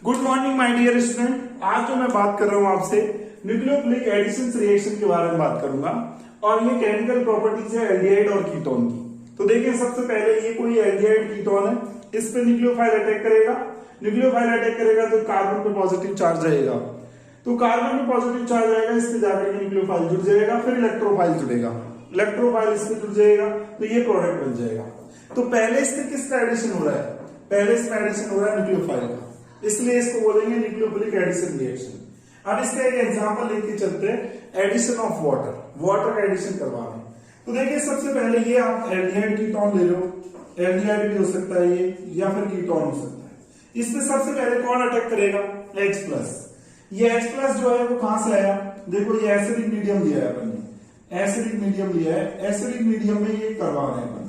Good morning my dear student. आज जो मैं बात कर रहा हूं आपसे न्यूक्लियोफिलिक एडिशन रिएक्शन के बारे में बात करूंगा और ये केमिकल प्रॉपर्टीज है एल्डिहाइड और कीटोन की। तो देखिए सबसे पहले ये कोई एल्डिहाइड कीटोन है, इस पे न्यूक्लियोफाइल अटैक करेगा। न्यूक्लियोफाइल अटैक करेगा तो कार्बन पे पॉजिटिव चार्ज आएगा, तो कार्बन पे पॉजिटिव चार्ज आएगा, इस पे जाकर के न्यूक्लियोफाइल जुड़ जाएगा, फिर इलेक्ट्रोफाइल जुड़ेगा, इलेक्ट्रोफाइल इस पे जुड़ जाएगा, तो ये प्रोडक्ट बन जाएगा। तो पहले इसमें किसका एडिशन हो रहा है? पहले इसमें एडिशन हो रहा है न्यूक्लियोफाइल का, इसलिए इसको बोलेंगे न्यूक्लियोफिलिक एडिशन रिएक्शन। अब इसका एक एग्जांपल लेके चलते हैं, एडिशन ऑफ वाटर, वाटर का एडिशन करवाना है। तो देखिए सबसे पहले ये आप एल्डिहाइड कीटोन ले लो, एल्डिहाइड भी हो सकता है ये, या फिर कीटोन हो सकता है। इसमें सबसे पहले कौन अटैक करेगा? H+। ये H+ जो है वो कहां से आया? देखो ये एसिडिक मीडियम लिया है अपन ने, एसिडिक मीडियम लिया है, एसिडिक मीडियम में ये करवा रहे हैं अपन,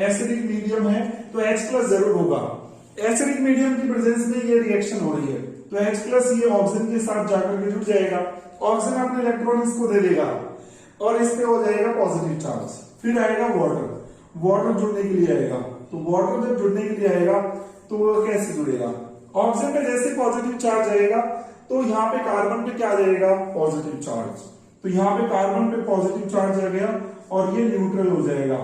एसिडिक मीडियम है तो H+ जरूर होगा। एसिडिक मीडियम की प्रेजेंस में ये रिएक्शन हो रही है, तो H+ ये ऑक्सीजन के साथ जाकर के जुड़ जाएगा, ऑक्सीजन अपने इलेक्ट्रॉन इसको दे देगा और इस पे हो जाएगा पॉजिटिव चार्ज। फिर आएगा वाटर, वाटर जुड़ने के लिए आएगा, तो वाटर जब जुड़ने के लिए आएगा तो वो कैसे जुड़ेगा? ऑक्सीजन पे जैसे पॉजिटिव चार्ज आएगा तो यहाँ पे कार्बन पे क्या आ जाएगा? Positive charge. तो यहाँ पे कार्बन पे पॉजिटिव चार्ज आ गया और ये न्यूट्रल हो जाएगा,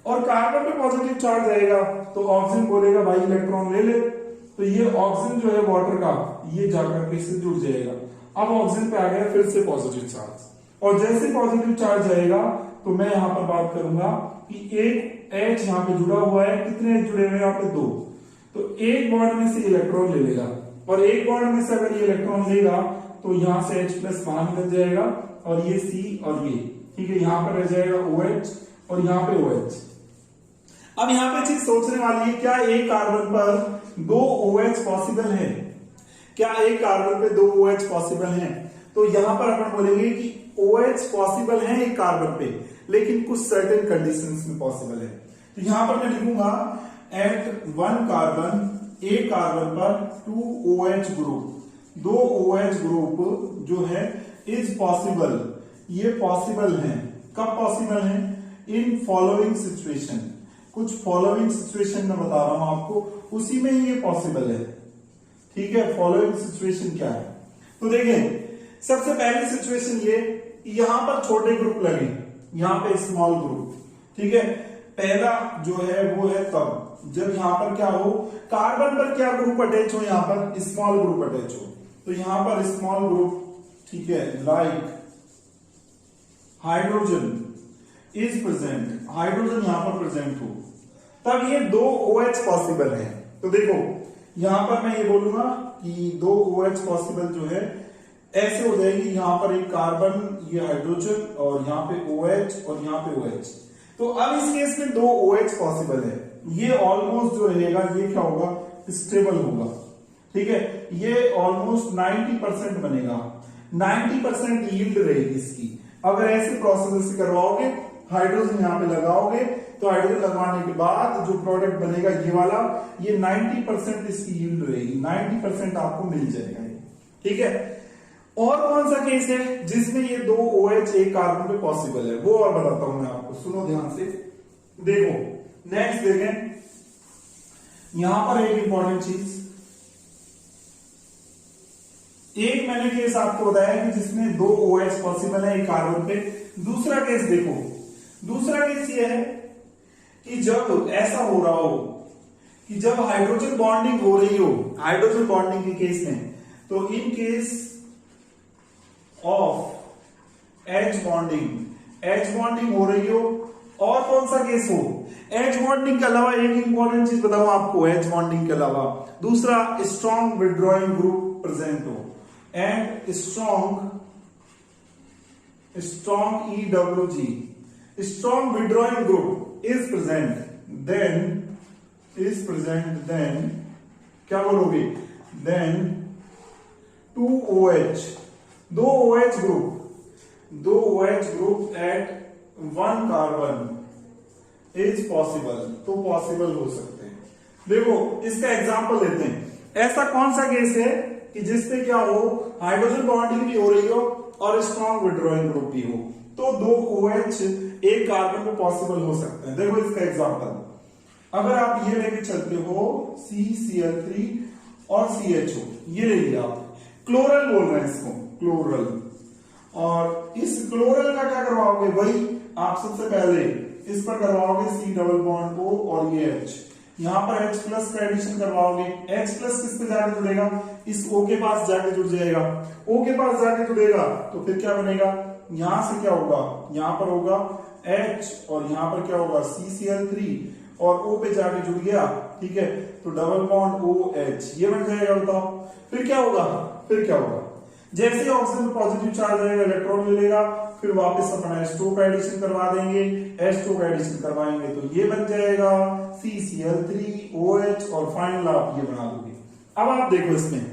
और कार्बन पे पॉजिटिव चार्ज आएगा तो ऑक्सीजन बोलेगा भाई इलेक्ट्रॉन ले ले, तो ये ऑक्सीजन जो है वाटर का ये जाकर के इससे जुड़ जाएगा। अब ऑक्सीजन पे आ गया फिर से पॉजिटिव चार्ज, और जैसे पॉजिटिव चार्ज आएगा तो मैं यहाँ पर बात करूंगा कि एक H यहाँ पे जुड़ा हुआ है, कितने H जुड़े हुए हैं यहाँ पे? 2। तो एक बॉन्ड में से इलेक्ट्रॉन ले लेगा, और एक बॉन्ड में से अगर ये इलेक्ट्रॉन लेगा तो यहाँ से H+ बाहर निकल जाएगा, और ये C और ये ठीक है, यहाँ पर रह जाएगा OH और यहाँ पे OH। अब यहाँ पे चीज सोचने वाली है, क्या एक कार्बन पर 2 OH पॉसिबल है? क्या एक कार्बन पे 2 OH पॉसिबल है? तो यहां पर अपन बोलेंगे कि OH पॉसिबल है एक कार्बन पे, लेकिन कुछ सर्टेन कंडीशंस में पॉसिबल है। तो यहां पर मैं लिखूंगा एट 1 कार्बन, एक कार्बन पर 2 OH ग्रुप, 2 OH ग्रुप जो है इज पॉसिबल, ये पॉसिबल है। कब पॉसिबल है? इन फॉलोइंग सिचुएशन, कुछ फॉलोइंग सिचुएशन में बता रहा हूं आपको, उसी में ही ये पॉसिबल है। ठीक है, फॉलोइंग सिचुएशन क्या है? तो देखिए सबसे पहली सिचुएशन ये, यहां पर छोटे ग्रुप लगे, यहां पे स्मॉल ग्रुप, ठीक है। पहला जो है वो है तब जब यहां पर क्या हो, कार्बन पर क्या ग्रुप अटैच हो, यहां पर स्मॉल ग्रुप अटैच हो, तो यहां पर स्मॉल ग्रुप, ठीक है, like hydrogen is present, hydrogen यहां पर प्रेजेंट हो, तब ये 2 OH पॉसिबल है। तो देखो यहां पर मैं ये बोलूंगा कि 2 OH पॉसिबल जो है ऐसे हो जाएगी, यहां पर एक कार्बन, ये हाइड्रोजन, और यहां पे OH और यहां पे OH। तो अब इस केस में 2 OH पॉसिबल है, ये ऑलमोस्ट जो रहेगा ये क्या होगा? स्टेबल होगा, ठीक है, ये ऑलमोस्ट 90% बनेगा, 90% यील्ड रहेगी इसकी। अगर ऐसे प्रोसेस से करवाओगे, हाइड्रोजन यहां पे लगाओगे, तो हाइड्रोजन लगवाने के बाद जो प्रोडक्ट बनेगा ये वाला, ये 90% इसकी यील्ड रहेगी, 90% आपको मिल जाएगा, ठीक है। और कौन सा केस है जिसमें ये 2 OH एक कार्बन पे पॉसिबल है, वो और बताता हूं मैं आपको, सुनो ध्यान से। देखो नेक्स्ट देखें, यहां पर एक इंपॉर्टेंट चीज, एक मैंने केस आपको बताया कि जिसमें 2 OH पॉसिबल है एक कार्बन पे। दूसरा केस देखो, दूसरा केस ये है कि जब ऐसा हो रहा हो कि जब हाइड्रोजन बॉन्डिंग हो रही हो, हाइड्रोजन बॉन्डिंग के केस में, तो in case of H bonding हो रही हो, और कौन सा केस हो? H बॉन्डिंग के अलावा एक इंपॉर्टेंट चीज बताऊं आपको, H बॉन्डिंग के अलावा दूसरा स्ट्रॉन्ग विड्रॉइंग ग्रुप प्रेजेंट हो, and strong EWG, strong withdrawing group is present, then क्या बोलोगे? Then 2 OH group at 1 carbon is possible, तो पॉसिबल हो सकते हैं। देखो इसका एग्जांपल लेते हैं, ऐसा कौन सा केस है कि जिसपे क्या हो, हाइड्रोजन बॉन्डिंग भी हो रही हो और स्ट्रॉन्ग विड्रॉइंग ग्रुप भी हो, तो 2 OH एक कार्बन पे पॉसिबल हो सकते हैं। देखो इसका एग्जांपल, अगर आप ये लेके चलते हो CCl3 और CHO, ये ले लिया आपने। क्लोरल बोल रहे हैं इसको, क्लोरल। और इस क्लोरल का क्या करवाओगे, वही आप सबसे पहले इस पर करवाओगे C डबल बॉन्ड O और ये H, यहां पर H प्लस का एडिशन करवाओगे। H प्लस किस पे जाके जुड़ेगा, इस O के पास जाके जुड़ जाएगा। O के पास जाके जुड़ेगा तो फिर क्या बनेगा, यहां से क्या होगा, यहां पर होगा H और यहां पर क्या होगा CCl3 और O पे जाके जुड़ गया, ठीक है, तो डबल बॉन्ड OH ये बन जाएगा। बताओ फिर क्या होगा, फिर क्या होगा, जैसे ही ऑक्सीजन पॉजिटिव चार्ज आएगा इलेक्ट्रॉन मिलेगा, फिर वापस अपना H2 का एडिशन करवा देंगे। H2 का एडिशन करवाएंगे तो ये बन जाएगा CCl3OH और फाइनल आप ये बना दोगे। अब आप देखो इसमें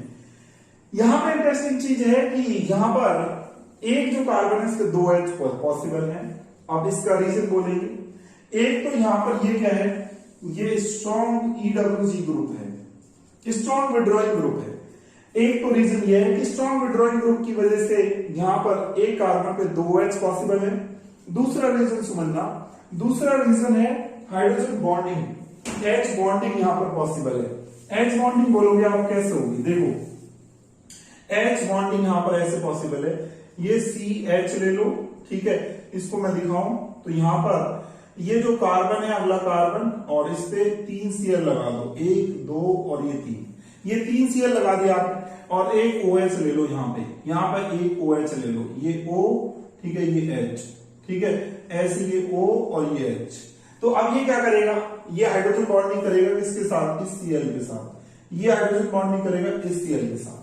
यहां पे इंटरेस्टिंग चीज है कि यहां पर एक जो कार्बन है इसके 2 H पॉसिबल है। अब इसका रीजन बोलेंगे, एक तो यहां पर ये क्या है, ये स्ट्रॉन्ग EWG ग्रुप है, स्ट्रॉन्ग विड्रॉइंग ग्रुप है। एक तो रीजन ये है कि स्ट्रॉन्ग विड्रॉइंग ग्रुप की वजह से यहां पर एक कार्बन पे 2 H पॉसिबल है। दूसरा रीजन समझना, दूसरा रीजन है हाइड्रोजन बॉन्डिंग, H बॉन्डिंग यहां पर पॉसिबल है। H बॉन्डिंग बोलोगे आप कैसे होगी, देखो H बॉन्डिंग यहां पर ऐसे पॉसिबल है, ये CH ले लो, ठीक है, इसको मैं दिखाऊं तो यहां पर ये जो कार्बन है अगला कार्बन और इस पे 3 Cl लगा दो, 1 2 और ये 3, ये 3 Cl लगा दिया आपने और एक OH ले लो, यहां पर एक OH ले लो, ये O, ठीक है, ये H, ठीक है, ऐसे ये O और ये H। तो अब ये क्या करेगा, ये हाइड्रोजन बॉन्डिंग करेगा किसके साथ, इस Cl के साथ, ये हाइड्रोजन बॉन्डिंग करेगा इस Cl के साथ,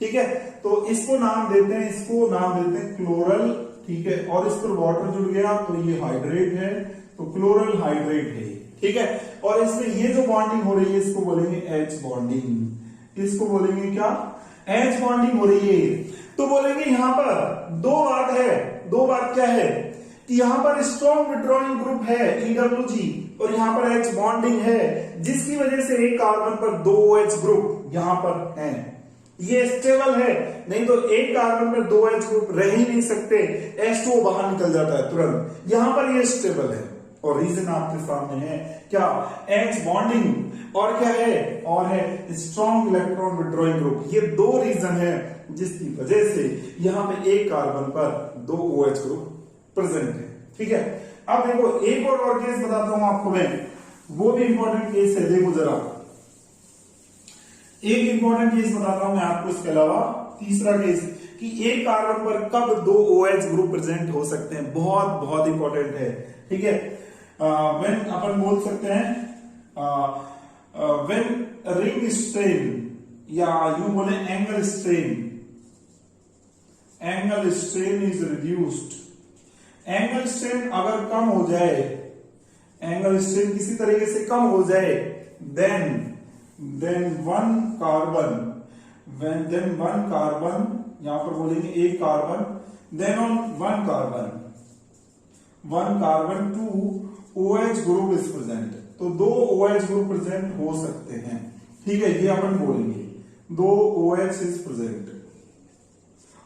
ठीक है। तो इसको नाम देते हैं, इसको नाम देते हैं क्लोरल, ठीक है, और इस पर वाटर जुड़ गया तो ये हाइड्रेट है, तो क्लोरल हाइड्रेट है, ठीक है। और इसमें ये जो बॉन्डिंग हो रही है इसको बोलेंगे H बॉन्डिंग, इसको बोलेंगे क्या, H बॉन्डिंग हो रही है। तो बोलेंगे यहां पर दो बात क्या है कि यहां पर स्ट्रॉन्ग विड्रॉइंग ग्रुप है EWG और यहां पर H बॉन्डिंग है, जिसकी वजह से एक कार्बन पर 2 OH ग्रुप यहां पर है, ये स्टेबल है। नहीं तो एक कार्बन पर 2 H ग्रुप रह ही नहीं सकते, H2O बाहर निकल जाता है तुरंत, यहां पर ये स्टेबल है। और रीजन आपके सामने है क्या, H बॉन्डिंग और क्या है, और है स्ट्रॉन्ग इलेक्ट्रॉन विड्रॉइंग ग्रुप। ये 2 रीजन है जिसकी वजह से यहां पे एक कार्बन पर 2 OH ग्रुप प्रेजेंट है, ठीक है। अब देखो एक और केस बताता हूं आपको मैं, वो भी इंपॉर्टेंट केस है, देखो जरा एक इंपॉर्टेंट केस बताता हूं मैं आपको इसके अलावा, तीसरा केस कि एक कार्बन पर कब 2 OH ग्रुप प्रेजेंट हो सकते हैं, बहुत बहुत इंपॉर्टेंट है, ठीक है। व्हेन अपन बोल सकते हैं व्हेन रिंग स्ट्रेन या यूं बोले angle strain is reduced, angle strain अगर कम हो जाए, एंगल स्ट्रेन किसी तरीके से कम हो जाए, then one carbon यहां पर बोलेंगे एक carbon, then on one carbon 2 OH group is present, तो 2 OH ग्रुप प्रेजेंट हो सकते हैं, ठीक है, ये अपन बोलेंगे 2 OH इज प्रेजेंट।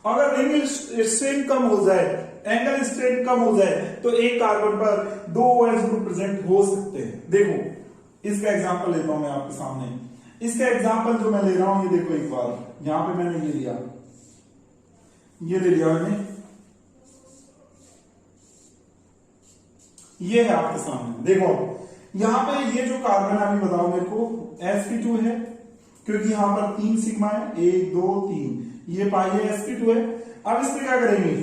अगर रिंग स्ट्रेन कम हो जाए, एंगल स्ट्रेन कम हो जाए, तो एक कार्बन पर 2 OH ग्रुप प्रेजेंट हो सकते हैं। देखो इसका एग्जांपल लेता हूं मैं आपके सामने, इसका एग्जांपल जो मैं ले रहा हूं ये देखो, एक बार यहां पे मैंने ये ले लिया मैंने, ये है आपके सामने, देखो यहां पे ये जो कार्बन है अभी बताओ मेरे को, sp2 है, क्योंकि यहां पर 3 सिग्मा है, 1 2 3, ये पाई है sp2 है। अब इस पे क्या करेंगे,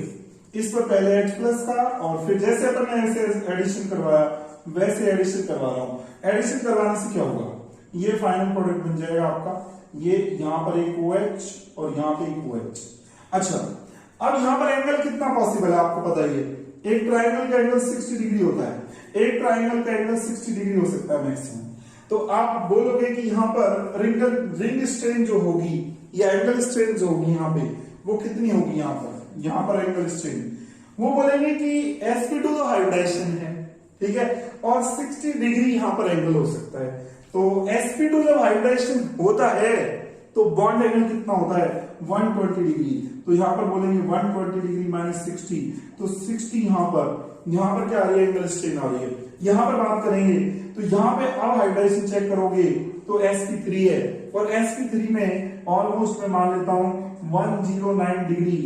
इस पर पहले H प्लस का और फिर जैसे अपन ने ऐसे एडिशन करवाया वैसे एडिशन करवा रहा हूं। एडिशन करवाने से क्या होगा, ये फाइनल प्रोडक्ट बन जाएगा आपका, ये यहां पर एक OH और यहां पे एक OH। अच्छा अब यहां पर एंगल कितना पॉसिबल है आपको पता ही है, एक ट्रायंगल का एंगल 60 डिग्री होता है, एक ट्रायंगल का एंगल 60 डिग्री हो सकता है मैक्सिमम। तो आप बोलोगे कि यहां पर रिंग स्ट्रेन जो होगी या एंगल स्ट्रेन जो होगी यहां पे वो कितनी होगी, यहां पर एंगल स्ट्रेन वो बोलेंगे कि sp2 तो हाइब्रिडाइजेशन है, ठीक है, और 60 डिग्री यहां पर एंगल हो सकता है। तो sp2 जब हाइब्रिडाइजेशन होता है तो बॉन्ड एंगल कितना होता है, 120 डिग्री। तो यहां पर बोलेंगे 120 डिग्री माइनस 60, तो 60 यहां पर क्या आ रही है, एंगल स्ट्रेन आ रही है, यहां पर बात करेंगे तो यहां पे अब हाइब्रिडाइजेशन चेक करोगे तो sp3 है, और sp3 में ऑलमोस्ट मैं मान लेता हूं 109 डिग्री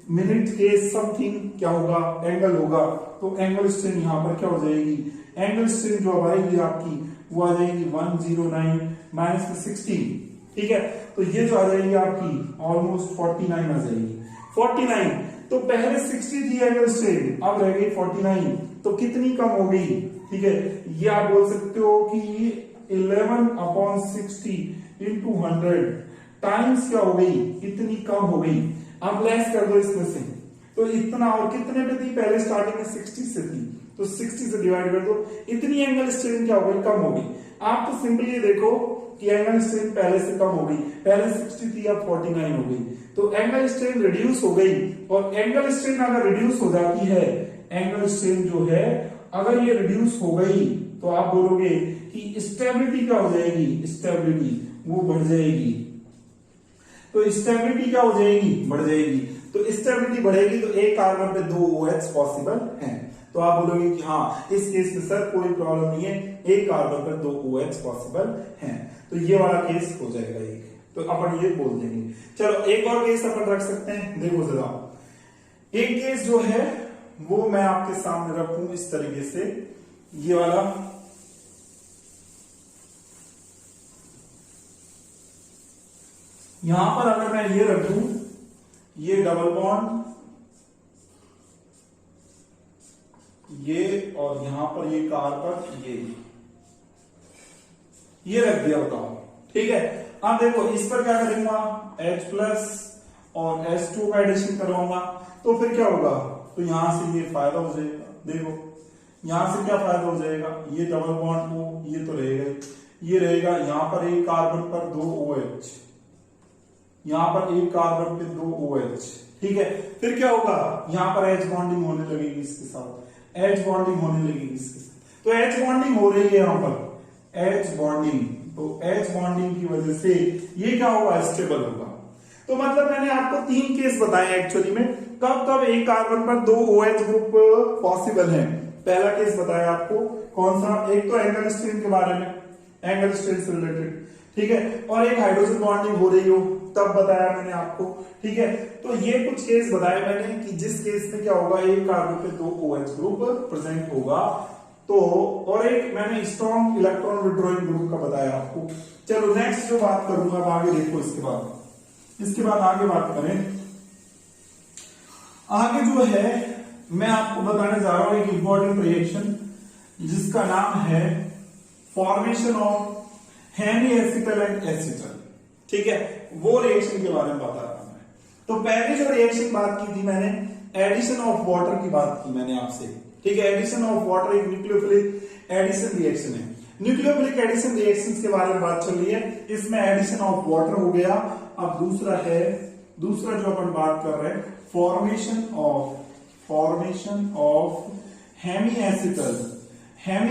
मिनट के समथिंग क्या होगा, एंगल होगा। तो एंगल स्ट्रेन यहां पर क्या हो जाएगी, एंगल स्ट्रेन जो आएगी आपकी वो आ जाएगी 109 माइनस 16, ठीक है। तो ये जो आ जाएगी आपकी ऑलमोस्ट 49 आ जाएगी, 49। तो पहले 60 थी एंगल स्ट्रेन, अब रह गई 49, तो कितनी कम हो गई, ठीक है। ये आप बोल सकते हो कि 11/60 इंटू 100 टाइम्स क्या हो गई, इतनी कम हो गई। अब लेस कर दो इसमें से, तो इतना, और कितने पे थी पहले स्टार्टिंग में 60 से थी, तो 60 से डिवाइड कर दो, इतनी एंगल स्ट्रेन क्या हो गई, कम हो गई। आप तो सिंपली ये देखो कि एंगल स्ट्रेन पहले से कम हो गई, पहले 60 थी अब 49 हो गई, तो एंगल स्ट्रेन रिड्यूस हो गई। और एंगल स्ट्रेन अगर रिड्यूस हो जाती है, एंगल स्ट्रेन जो है अगर ये रिड्यूस हो गई, तो आप बोलोगे कि स्टेबिलिटी क्या हो जाएगी, स्टेबिलिटी वो बढ़ जाएगी। तो स्टेबिलिटी क्या हो जाएगी, बढ़ जाएगी। तो स्टेबिलिटी बढ़ेगी तो एक कार्बन पे 2 OH पॉसिबल है। तो आप बोलोगे कि हाँ इस केस में सर कोई प्रॉब्लम नहीं है, एक कार्बन पर 2 OH पॉसिबल है, तो ये वाला केस हो जाएगा एक, तो अपन ये बोल देंगे। चलो एक और केस अपन रख सकते हैं, देखो जरा एक केस जो है वो मैं आपके सामने रखूं इस तरीके से, ये वाला यहां पर अगर मैं ये रखूं, ये डबल बॉन्ड, ये और यहां पर ये कार्बन, ये रख दिया बताओ, ठीक है। अब देखो इस पर क्या करूंगा, H+ और H2 का एडिशन करवाऊंगा, तो फिर क्या होगा, तो यहां से ये फायदा हो जाएगा। देखो यहां से क्या फायदा हो जाएगा, ये डबल बॉन्ड को ये तो रहेगा, ये रहेगा, यहां पर एक कार्बन पर 2 OH, यहां पर एक कार्बन पे 2 OH, ठीक है। फिर क्या होगा, यहां पर H बॉन्डिंग होने लगेगी इसके साथ, H बॉन्डिंग होने लगेगी इसके साथ, तो H बॉन्डिंग हो रही है यहां पर, H बॉन्डिंग, तो H बॉन्डिंग की वजह से ये क्या होगा, स्टेबल होगा। तो मतलब मैंने आपको 3 केस बताए एक्चुअली में, कब कब एक कार्बन पर 2 OH ग्रुप पॉसिबल है। पहला केस बताया आपको कौन सा, एक तो एंगल स्ट्रेन के बारे में, एंगल स्ट्रेन से रिलेटेड, ठीक है, और एक हाइड्रोजन बॉन्डिंग हो रही हो तब बताया मैंने आपको, ठीक है। तो ये कुछ केस बताए मैंने कि जिस केस में क्या होगा, एक कार्बन पे 2 OH ग्रुप प्रेजेंट होगा, तो और एक मैंने स्ट्रॉन्ग इलेक्ट्रॉन विड्रॉइंग ग्रुप का बताया आपको। चलो नेक्स्ट जो बात करूंगा अब आगे देखो, इसके बाद आगे बात करें, आगे जो है मैं आपको बताने जा रहा हूं एक इंपॉर्टेंट रिएक्शन जिसका नाम है formation of hemiacetal and acetal, ठीक है, वो रिएक्शन के बारे में बता रहा हूं मैं। तो पहले जो रिएक्शन बात की थी मैंने, एडिशन ऑफ वाटर की बात की मैंने आपसे, ठीक है। एडिशन ऑफ वाटर एक न्यूक्लियोफिलिक एडिशन रिएक्शन है, न्यूक्लियोफिलिक एडिशन रिएक्शंस के बारे में बात चल रही है, इसमें एडिशन ऑफ वाटर हो गया। अब दूसरा जो अपन बात कर रहे हैं, फॉर्मेशन ऑफ हेमी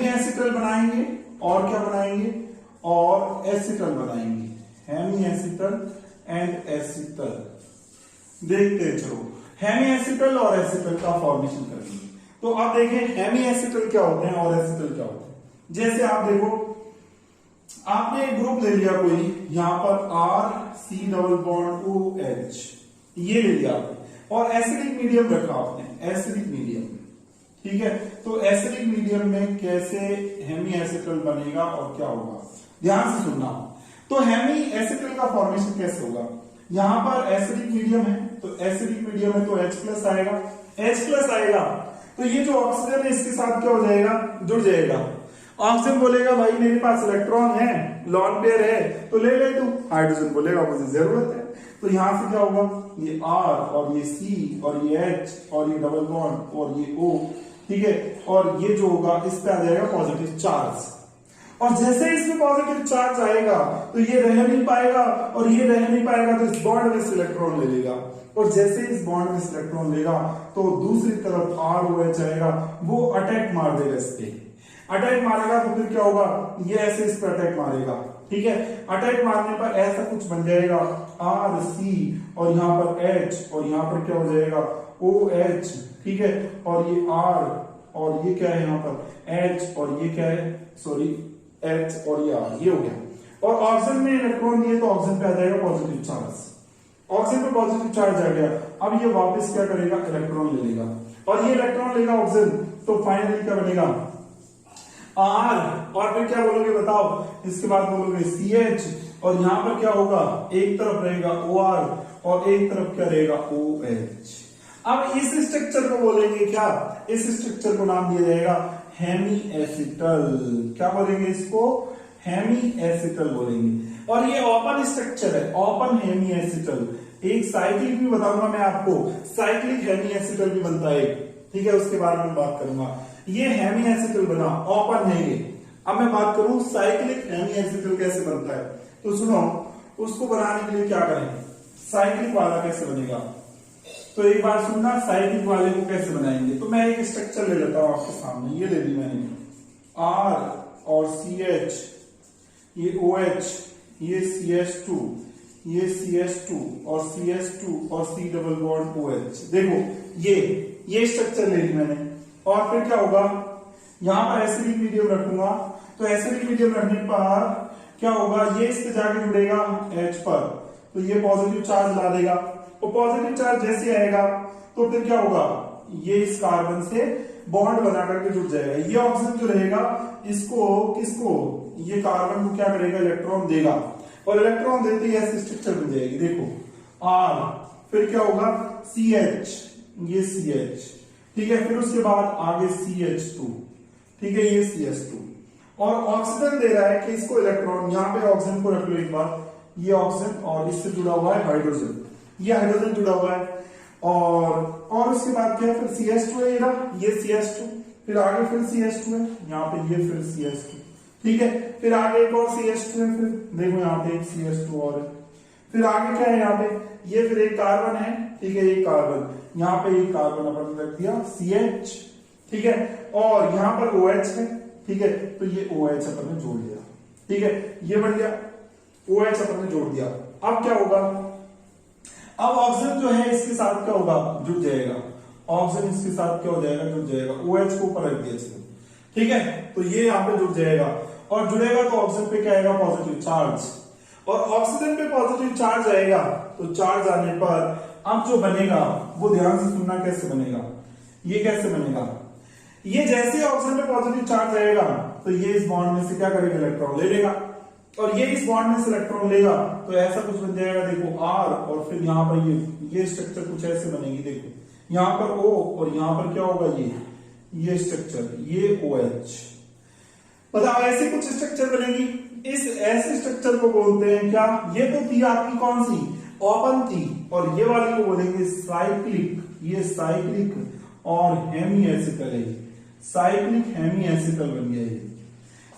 एसिटल बनाएंगे, और क्या बनाएंगे, और एसिटल बनाएंगे, हेमी एसिटल एंड एसिटल। देखते हैं चलो, हेमी एसिटल और एसिटल का फॉर्मेशन करेंगे। तो अब देखें हेमी एसिटल क्या होते हैं और एसिटल क्या होते हैं। जैसे आप देखो, आपने एक ग्रुप ले लिया कोई, यहां पर RC डबल बॉन्ड OH, ये ले लिया आपने, और एसिडिक मीडियम रखा आपने, एसिडिक मीडियम, ठीक है। तो एसिडिक मीडियम में कैसे हेमी एसिटल बनेगा और क्या होगा, ध्यान से सुनना। तो हेमी एसिटल का फॉर्मेशन कैसे होगा, यहां पर एसिडिक मीडियम है, तो एसिडिक मीडियम है तो H+ आएगा, H+ आएगा, तो ये जो ऑक्सीजन है इसके साथ क्या हो जाएगा, जुड़ जाएगा। ऑक्सीजन बोलेगा भाई मेरे पास इलेक्ट्रॉन है, लॉन पेयर है, तो ले ले तू। हाइड्रोजन बोलेगा मुझे जरूरत है, तो यहां से क्या होगा, ये R और ये C और ये H और ये डबल बॉन्ड और ये O, ठीक है, और ये जो होगा इस पे आ जाएगा पॉजिटिव चार्ज, और जैसे इसमें पॉजिटिव चार्ज आएगा तो ये रह नहीं पाएगा, और ये रह नहीं पाएगा तो इस बॉन्ड में इलेक्ट्रॉन ले लेगा, और जैसे इस बॉन्ड में इलेक्ट्रॉन लेगा तो दूसरी तरफ ROH आएगा, वो अटैक मार देगा इस पे, अटैक मारेगा तो फिर क्या होगा, ये ऐसे इस पर अटैक मारेगा, ठीक है। अटैक मारने पर ऐसा कुछ बन जाएगा RC, और यहां पर H, और यहां पर क्या हो जाएगा OH, ठीक है, और ये R और ये क्या है यहाँ पर H, और ये क्या है, सॉरी H और ये R, ये हो गया। और ऑक्सीजन में इलेक्ट्रॉन दिए तो ऑक्सीजन पे आ जाएगा पॉजिटिव चार्ज, ऑक्सीजन पे पॉजिटिव चार्ज आ गया। अब ये वापस क्या करेगा, इलेक्ट्रॉन ले लेगा, और ये इलेक्ट्रॉन लेगा ऑक्सीजन, तो फाइनली क्या बनेगा R, और फिर क्या बोलोगे बताओ, इसके बाद बोलोगे CH, और यहां पर क्या होगा, एक तरफ रहेगा OR और एक तरफ क्या रहेगा OH। अब इस स्ट्रक्चर को बोलेंगे क्या, इस स्ट्रक्चर को नाम दिया जाएगा हेमी एसिटल। क्या बोलेंगे इसको, हेमी एसिटल बोलेंगे। और ये ओपन स्ट्रक्चर है, ओपन हेमी एसिटल। एक साइक्लिक भी बताऊंगा मैं आपको, साइक्लिक हेमी एसिटल भी बनता है, ठीक है, उसके बारे में बात करूंगा। ये हेमी एसिटल बना, ओपन है ये। अब मैं बात करूं साइक्लिक हेमी एसिटल कैसे बनता है, तो सुनो, उसको बनाने के लिए क्या करेंगे, साइक्लिक वाला कैसे बनेगा, तो एक बार सुनना, साइक्लिक वाले को कैसे बनाएंगे। तो मैं एक स्ट्रक्चर ले लेता हूं आपके सामने, ये ले ली मैंने, R और CH, ये OH, ये CH2, ये CH2 और CH2 और C डबल बॉन्ड OH। देखो ये स्ट्रक्चर ले ली मैंने, और फिर क्या होगा, यहां पर एसिडिक मीडियम रखूंगा, तो एसिडिक मीडियम रखने पर क्या होगा, ये इस पे जाके जुड़ेगा H पर, तो ये पॉजिटिव चार्ज ला देगा, और पॉजिटिव चार्ज जैसे आएगा तो फिर क्या होगा, ये इस कार्बन से बॉन्ड बना करके जुड़ जाएगा। ये ऑक्सीजन जो रहेगा इसको किसको, ये कार्बन को क्या करेगा, इलेक्ट्रॉन देगा, और इलेक्ट्रॉन देते ही ऐसी स्ट्रक्चर बन जाएगी। देखो R, फिर क्या होगा CH, ये CH, ठीक है, फिर उसके बाद आगे CH2, ठीक है, ये CH2, और ऑक्सीजन दे रहा है कि इसको इलेक्ट्रॉन, यहां पे ऑक्सीजन को रख लो एक बार, ये ऑक्सीजन और इससे जुड़ा हुआ है हाइड्रोजन, ये हाइड्रोजन जुड़ा हुआ है, और उसके बाद क्या, फिर CH2 है ये CH2, फिर आगे फिर CH2 है, यहाँ पे ये फिर CH2, ठीक है, फिर आगे एक और CH2 है, फिर देखो यहाँ पे एक CH2 और है, फिर आगे क्या है, यहाँ पे ये फिर एक कार्बन है, ठीक है, एक कार्बन, यहाँ पे एक कार्बन अपन रख दिया CH, ठीक है, और यहाँ पर OH है, ठीक है, तो ये OH अपन ने जोड़ दिया, ठीक है, ये बन गया OH अपन ने जोड़ दिया। अब क्या होगा, अब ऑक्सीजन जो है इसके साथ क्या होगा, जुड़ जाएगा, ऑक्सीजन इसके साथ क्या हो जाएगा, जुड़ जाएगा, OH को ऊपर रख दिया चलो, ठीक है, तो ये यहाँ पे जुड़ जाएगा, और जुड़ेगा तो ऑक्सीजन पे क्या आएगा, पॉजिटिव चार्ज, और ऑक्सीजन पे पॉजिटिव चार्ज आएगा, तो चार्ज आने पर अब जो बनेगा वो ध्यान से सुनना, कैसे बनेगा, ये कैसे बनेगा, ये जैसे ऑक्सीजन पे पॉजिटिव चार्ज आएगा तो ये इस बॉन्ड में से क्या करेगा, इलेक्ट्रॉन ले लेगा, और ये इस बॉन्ड में से इलेक्ट्रॉन लेगा, तो ऐसा कुछ बन जाएगा, देखो R, और फिर यहाँ पर ये स्ट्रक्चर कुछ ऐसे बनेगी, देखो यहाँ पर O, और यहाँ पर क्या होगा, ये स्ट्रक्चर, ये OH, बताओ ऐसे कुछ स्ट्रक्चर बनेगी। इस ऐसे स्ट्रक्चर को बोलते हैं क्या, ये तो थी आपकी कौन सी, ओपन थी, और ये वाली को बोलेंगे साइक्लिक, ये साइक्लिक और हेमी एसिटल है, साइक्लिक हेमी एसिटल बन गया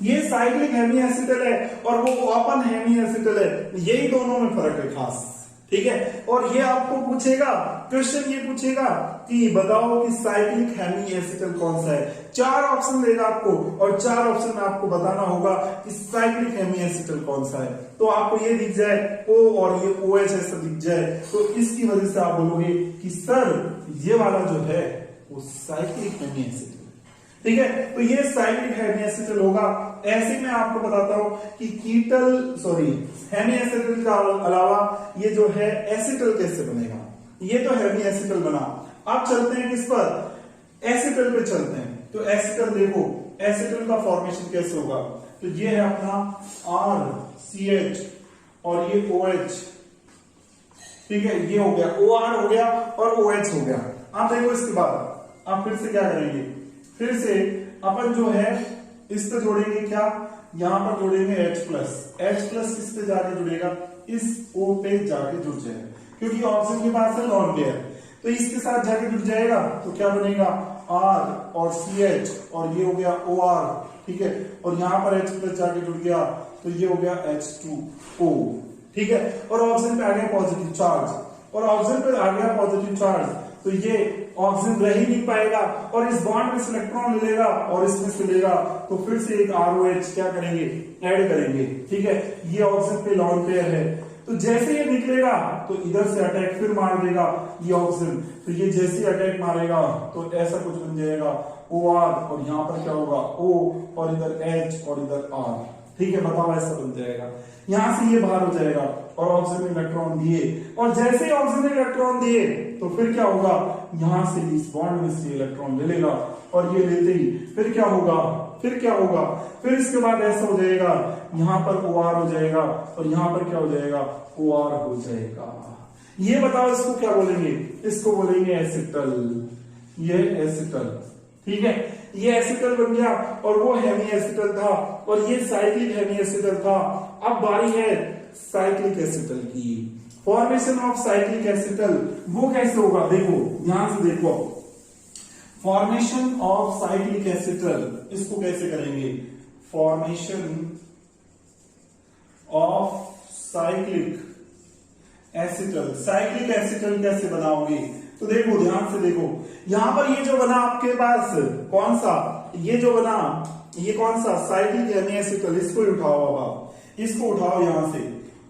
ये साइक्लिक हेमी एसिटल है, और वो ओपन हेमी एसिटल है, यही दोनों में फर्क है खास, ठीक है। और ये आपको पूछेगा, क्वेश्चन ये पूछेगा कि बताओ कि साइक्लिक हेमी एसिटल कौन सा है, 4 ऑप्शन देगा आपको, और 4 ऑप्शन में आपको बताना होगा कि साइक्लिक हेमी एसिटल कौन सा है। तो आपको ये दिख जाए O और ये OH ऐसा दिख जाए, तो इसकी वजह से आप बोलोगे कि सर ये वाला जो है वो साइक्लिक हेमी एसिटल, ठीक है। तो ये साइक्लिक हेमी एसिटल होगा। ऐसे मैं आपको बताता हूं कि हेमी एसिटल का अलावा ये जो है एसिटल कैसे बनेगा। ये तो हेमी एसिटल बना, अब चलते हैं किस पर, एसिटल पे चलते हैं। तो एसिटल देखो, एसिटल का फॉर्मेशन कैसे होगा, तो ये है अपना RCH और ये OH, ठीक है, ये हो गया OR हो गया और OH हो गया। अब देखो इसके बाद आप फिर से क्या करेंगे, फिर से अपन जो है इस पे जोड़ेंगे क्या, यहां पर जोड़ेंगे H+ किस पे जाके जुड़ेगा, इस O पे जाके जुड़ जाएगा, क्योंकि ऑक्सीजन के पास है लॉन पेयर, तो इसके साथ जाके जुड़ जाएगा, तो क्या बनेगा R और CH और ये हो गया OR, ठीक है, और यहां पर H+ जाके जुड़ गया, तो ये हो गया H2O, ठीक है। और ऑक्सीजन पे आ गया पॉजिटिव चार्ज, और ऑक्सीजन पे आ गया पॉजिटिव चार्ज, तो ये ऑक्सीजन रह ही नहीं पाएगा, और इस बॉन्ड में से इलेक्ट्रॉन ले लेगा और इसमें से लेगा, तो फिर से एक ROH क्या करेंगे, ऐड करेंगे, ठीक है। ये ऑक्सीजन पे लॉन पेयर है, तो जैसे ये निकलेगा तो इधर से अटैक फिर मार देगा ये ऑक्सीजन, तो ये जैसे अटैक मारेगा तो ऐसा कुछ बन जाएगा ओ आर, और यहाँ पर क्या होगा O, और इधर H और इधर R। ठीक है, बताओ ऐसा बन जाएगा। यहां से ये बाहर हो जाएगा और ऑक्सीजन इलेक्ट्रॉन दिए, और जैसे ही ऑक्सीजन इलेक्ट्रॉन दिए तो फिर क्या होगा, यहां से इस बॉन्ड में से इलेक्ट्रॉन ले लेगा, और ये लेते ही फिर क्या होगा, फिर इसके बाद ऐसा हो जाएगा, यहां पर OR हो जाएगा और यहां पर क्या हो जाएगा, OR हो जाएगा। ये बताओ इसको क्या बोलेंगे, इसको बोलेंगे एसिटल। ये एसिटल, ठीक है, ये एसिटल बन गया, और वो हेमी एसिटल था, और ये साइक्लिक हेमी एसिटल था। अब बारी है साइक्लिक एसिटल की। फॉर्मेशन ऑफ साइक्लिक एसिटल वो कैसे होगा, देखो ध्यान से देखो, फॉर्मेशन ऑफ साइक्लिक एसिटल इसको कैसे करेंगे, फॉर्मेशन ऑफ साइक्लिक एसिटल कैसे बनाओगे, तो देखो ध्यान से देखो, यहां पर ये जो बना आपके पास कौन सा, ये जो बना ये कौन सा साइक्लिक हेमी एसिटल, इसको ही उठाओ, अब आप इसको उठाओ यहां से,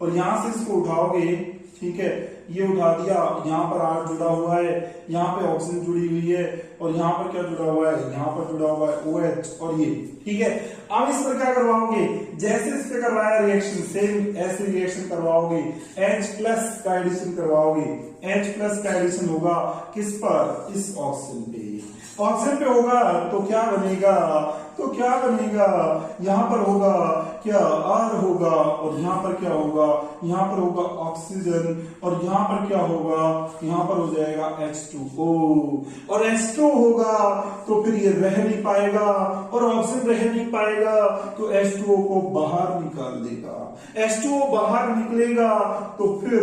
और यहां से इसको उठाओगे, ठीक है, ये उठा दिया, यहाँ पर R जुड़ा हुआ है, यहाँ पे ऑक्सीजन जुड़ी हुई है, और यहाँ पर क्या जुड़ा हुआ है, यहाँ पर जुड़ा हुआ है OH, और ये ठीक है। अब इस पर क्या करवाओगे, जैसे इस पे करवाया रिएक्शन, सेम ऐसे रिएक्शन करवाओगे, H+ का एडिशन करवाओगे, H+ का एडिशन होगा किस पर, इस ऑक्सीजन पे, ऑक्सीजन पे होगा तो क्या बनेगा, यहां पर होगा क्या, R होगा, और यहां पर क्या होगा, यहां पर होगा ऑक्सीजन, और यहां पर क्या होगा, यहां पर हो जाएगा H2O, और H2 होगा तो फिर ये रह नहीं पाएगा, और ऑक्सीजन रह नहीं पाएगा तो H2O को बाहर निकाल देगा, H2O बाहर निकलेगा तो फिर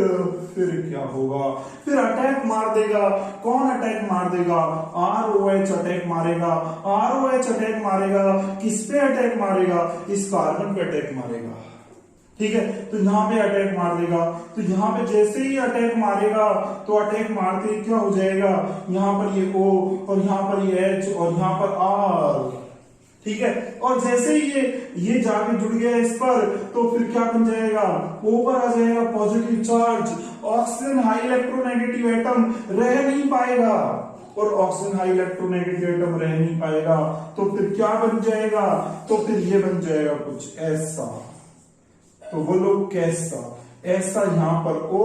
क्या होगा, फिर अटैक मार देगा। कौन अटैक मार देगा, ROH अटैक मारेगा, ROH अटैक मारेगा, किस पे अटैक मारेगा, इस कार्बन पे अटैक मारेगा, ठीक है, तो यहाँ पे अटैक मार देगा, तो यहाँ पे जैसे ही अटैक मारेगा तो अटैक मारते ही क्या हो जाएगा, यहाँ पर ये O, और यहाँ पर ये H, और यहाँ पर R, ठीक है, और जैसे ही ये जाके जुड़ गया इस पर, तो फिर क्या बन जाएगा, ऊपर आ जाएगा positive charge, oxygen high electronegative atom रह नहीं पाएगा, और ऑक्सीजन हाई इलेक्ट्रोनेगेटिव एटम रह नहीं पाएगा तो फिर क्या बन जाएगा, तो फिर ये बन जाएगा कुछ ऐसा, तो बोलो कैसा, ऐसा, यहां पर O,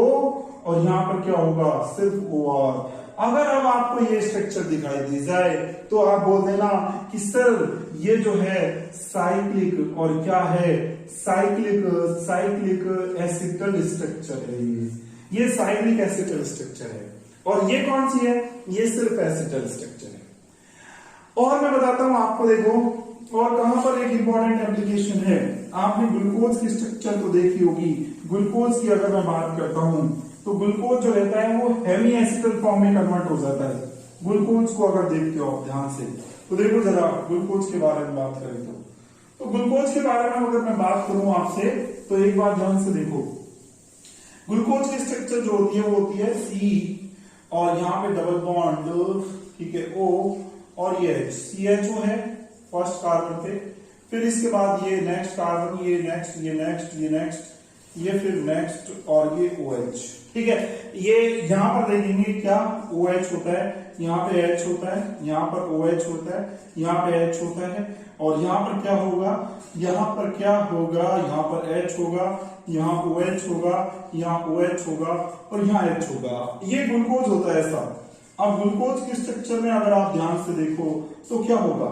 और यहां पर क्या होगा, सिर्फ OR। अगर अब आपको ये स्ट्रक्चर दिखाई दी जाए तो आप बोल देना कि सर ये जो है साइक्लिक, और क्या है, साइक्लिक एसिटल स्ट्रक्चर है, ये साइक्लिक एसिटल स्ट्रक्चर है, और ये कौन सी है, ये सिर्फ एसिटल स्ट्रक्चर है। और मैं बताता हूं आपको, देखो और कहां पर एक इंपॉर्टेंट एप्लीकेशन है, आपने ग्लूकोज की स्ट्रक्चर तो देखी होगी, ग्लूकोज की अगर मैं बात करता हूं तो ग्लूकोज जो रहता है वो हेमी एसिटल फॉर्म में कन्वर्ट हो जाता है। ग्लूकोज को अगर देखते हो आप ध्यान से, तो देखो जरा ग्लूकोज के बारे में बात करें तो ग्लूकोज के बारे में अगर मैं बात करूं आपसे, तो एक बार ध्यान से देखो, ग्लूकोज की स्ट्रक्चर जो होती है वो होती है C, और यहाँ पे डबल बॉन्ड, ठीक है, O, और ये CHO है फर्स्ट कार्बन पे, फिर इसके बाद ये नेक्स्ट कार्बन, ये नेक्स्ट, ये नेक्स्ट, ये नेक्स्ट, ये फिर नेक्स्ट, और ये OH, ठीक है। ये यहां पर देखेंगे क्या, OH होता है, यहाँ पे H होता है, यहाँ पर OH होता है, यहाँ पे H होता है, और यहाँ पर क्या होगा, यहाँ पर क्या होगा, यहाँ पर H होगा, यहाँ OH होगा, यहाँ OH होगा, और यहाँ H होगा, ये ग्लूकोज होता है ऐसा। अब ग्लूकोज के स्ट्रक्चर में अगर आप ध्यान से देखो तो क्या होगा,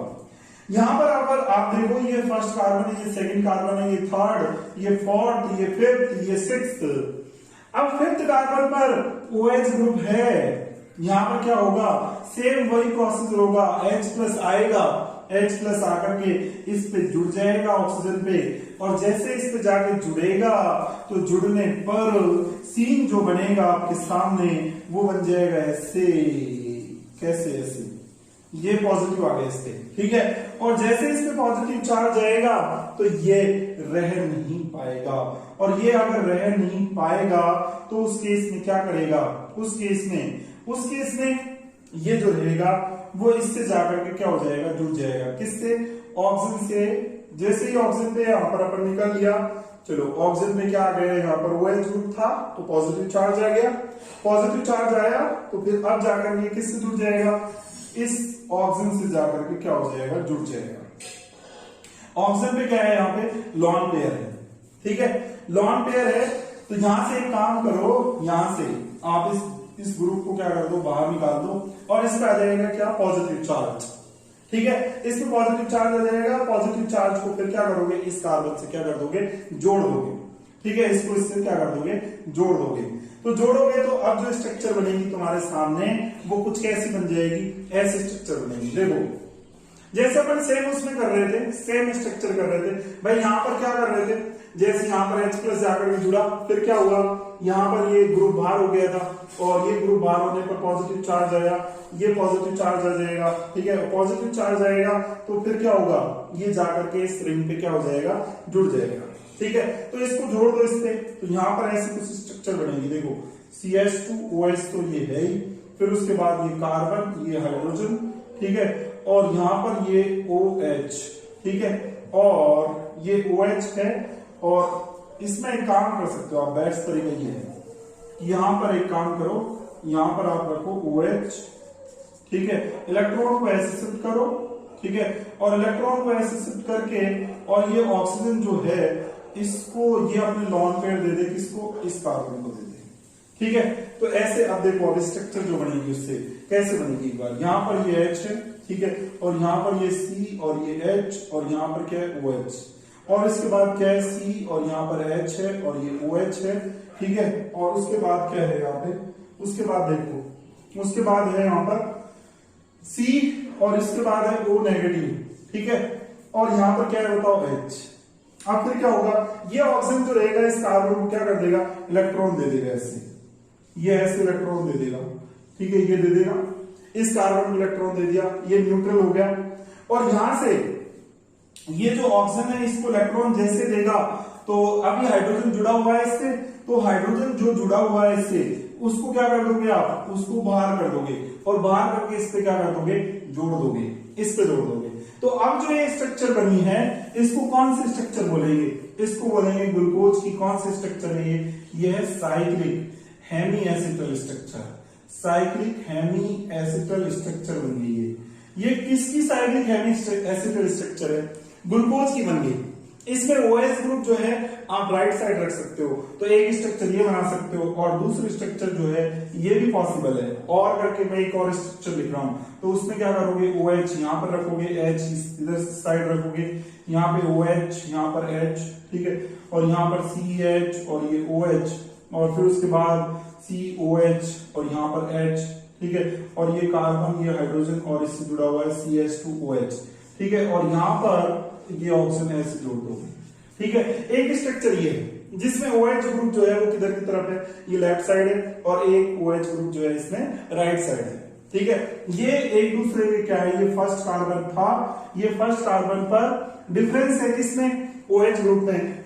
यहां पर अगर आप देखो, ये फर्स्ट कार्बन है, ये सेकंड कार्बन है, ये थर्ड, ये फोर्थ, ये फिफ्थ, ये सिक्स्थ। अब फिफ्थ कार्बन पर OH ग्रुप है, यहां पर क्या होगा, सेम वही प्रोसीजर होगा, H+ आएगा, H+ आकर के इस पे जुड़ जाएगा ऑक्सीजन पे, और जैसे इस पे जाके जुड़ेगा तो जुड़ने पर सीन जो बनेगा आपके सामने वो बन जाएगा ऐसे, कैसे, ऐसे, ये पॉजिटिव आ गया इस पे, ठीक है, और जैसे इस पे पॉजिटिव चार्ज आएगा तो ये रह नहीं पाएगा, और ये अगर रह नहीं पाएगा तो उस केस में क्या करेगा, उस केस में ये जो रहेगा वो इससे जाकर के क्या हो जाएगा, जुड़ जाएगा, किससे, ऑक्सीजन से। जैसे ही ऑक्सीजन पे यहाँ पर अपन निकाल लिया, चलो ऑक्सीजन में क्या आ गया, यहाँ पर OH ग्रुप था तो पॉजिटिव चार्ज आ गया, पॉजिटिव चार्ज आया तो फिर अब जाकर ये किससे जुड़ जाएगा, इस ऑक्सीजन से जाकर के क्या हो जाएगा, जुड़ जाएगा। ऑक्सीजन पे क्या है, यहाँ पे लॉन पेयर है, ठीक है, लॉन पेयर है। तो यहां से एक काम करो, यहां से आप इस ग्रुप को क्या कर दो, बाहर निकाल दो, और इस पे आ जाएगा क्या, पॉजिटिव चार्ज, ठीक है। इसमें पॉजिटिव चार्ज आ जाएगा, पॉजिटिव चार्ज को फिर क्या करोगे, इस कार्बन से क्या कर दोगे, जोड़ दोगे, ठीक है, इसको इससे क्या कर दोगे, जोड़ दोगे। तो जोड़ोगे तो अब जो स्ट्रक्चर बनेगी तुम्हारे सामने वो कुछ कैसी बन जाएगी, ऐसी स्ट्रक्चर बनेगी। देखो जैसे अपन सेम उसमें कर रहे थे, सेम स्ट्रक्चर कर रहे थे भाई। यहां पर क्या कर रहे थे, जैसे यहां पर H प्लस जाकर के जुड़ा, फिर क्या हुआ, यहां पर ये ग्रुप बाहर हो गया था, और ये ग्रुप बाहर होने पर पॉजिटिव चार्ज आया, ये पॉजिटिव चार्ज आ जाएगा, ठीक है, पॉजिटिव चार्ज आएगा तो फिर क्या होगा, ये जाकर के इस रिंग पे क्या हो जाएगा, जुड़ जाएगा, ठीक है। तो इसको जोड़ दो इस पे, तो यहां पर ऐसी कुछ स्ट्रक्चर बनेगी। देखो CH2OH तो ये है ही, फिर उसके बाद ये कार्बन, ये हाइड्रोजन, ठीक है, और यहां पर ये OH, ठीक है, और ये OH है। और इसमें एक काम कर सकते हो आप, बेस्ट तरीका ये है, यहां पर एक काम करो, यहां पर आप रखो OH, ठीक है, इलेक्ट्रॉन को ऐसे शिफ्ट करो, ठीक है, और इलेक्ट्रॉन को ऐसे शिफ्ट करके, और ये ऑक्सीजन जो है इसको ये अपने लॉन पेयर दे दे, किसको, इस कार्बन को दे दे, ठीक है। तो ऐसे अब देखो अब स्ट्रक्चर जो बनेगी उससे कैसे बनेगी, एक बार यहां पर ये H है, ठीक है, और यहां पर ये C और ये H, और यहां पर क्या है OH, और इसके बाद क्या है C, और यहां पर H है, और ये OH है, ठीक है, और उसके बाद क्या है यहाँ पे, उसके बाद देखो, उसके बाद है यहाँ पर C, और इसके बाद है O नेगेटिव, ठीक है, और यहां पर क्या है बताओ H। अब फिर क्या होगा, ये ऑक्सीजन जो रहेगा इस कार्बन को क्या कर देगा, इलेक्ट्रॉन दे देगा ऐसे, ये ऐसे इलेक्ट्रॉन दे देगा, ठीक है, ये दे देगा, इस कार्बन को इलेक्ट्रॉन दे दिया, ये न्यूट्रल हो गया। और यहां से ये जो ऑक्सीजन है इसको इलेक्ट्रॉन जैसे देगा, तो अभी हाइड्रोजन जुड़ा हुआ है इससे, तो हाइड्रोजन जो जुड़ा हुआ है इससे, उसको क्या कर दोगे आप, उसको बाहर कर दोगे, और बाहर करके इस पे क्या कर दोगे, जोड़ दोगे, इस पे जोड़ दोगे। तो अब जो ये स्ट्रक्चर बनी है इसको कौन सी स्ट्रक्चर बोलेंगे, इसको बोलेंगे ग्लूकोज की कौन सी स्ट्रक्चर है ये है cyclic hemiacetal structure, cyclic hemiacetal structure बन गई है। ये किसकी साइक्लिक हेमी एसिटल स्ट्रक्चर है, ग्लूकोज की बन गई। इसमें OH ग्रुप जो है आप राइट साइड रख सकते हो, तो एक स्ट्रक्चर ये बना सकते हो, और दूसरी स्ट्रक्चर जो है ये भी पॉसिबल है, और करके मैं एक और स्ट्रक्चर लिख रहा हूं, तो उसमें क्या करोगे, OH यहां पर रखोगे, H इधर साइड रखोगे, यहाँ पे OH, यहाँ पर H, ठीक है, और यहाँ पर CH और ये OH, और फिर उसके बाद COH और यहाँ पर H, ठीक है, और ये कार्बन, ये हाइड्रोजन, और इससे जुड़ा हुआ है CH2OH, ठीक है, और यहाँ पर ये ऑक्सीजन ऐसे जोड़ दोगे, ठीक है। एक स्ट्रक्चर ये है जिसमें OH ग्रुप जो है वो किधर की तरफ है, ये लेफ्ट साइड है, और एक OH ग्रुप जो है इसमें राइट साइड है, ठीक है। ये एक दूसरे में क्या है, ये फर्स्ट कार्बन था, ये फर्स्ट कार्बन पर डिफरेंस है किसमें, OH ग्रुप में।